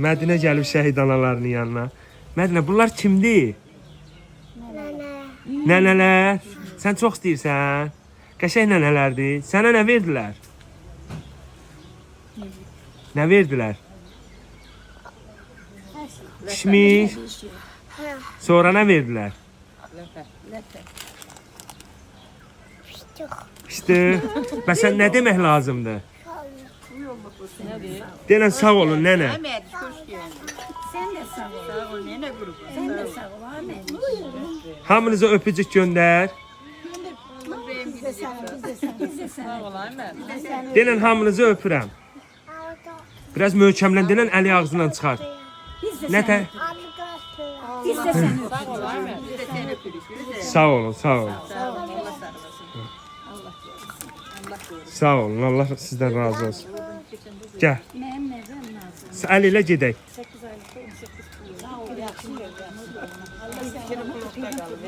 Mədinə gəlib şəhid analarının yanına. Mədinə, bunlar kimdir? Nənələr. Sən çox istəyirsən. Qəşəng nənələrdir. Sənə nə verdilər? Nə verdilər? Kişmiş. Sonra nə verdilər? Fıstıq. Bəs nə demək lazımdır? Denən sağ olun nənə. Sen de sağ ol. Sağ ol nene grubu. Sen de sağ ol Ahmet. Hamınıza öpücük göndər. Biz de sağ ol. Biz de sağ Sağ ol. ol Ahmet. Denən hamınızı öpürəm. Biraz möhkəmlən denən əli ağzından çıxar. Biz de Nə tə? Biz de seni Sağ ol Ahmet. Biz de seni öpürük. Sağ olun, sağ olun. Sağ ol. Allah sarılasın. Sağ olun. Allah sizdən razı olsun. Gəl. Benim nevim Nazım. Əl ilə gedək. 8 aylık 18 kilo. Allah fikrim kulakta kalır.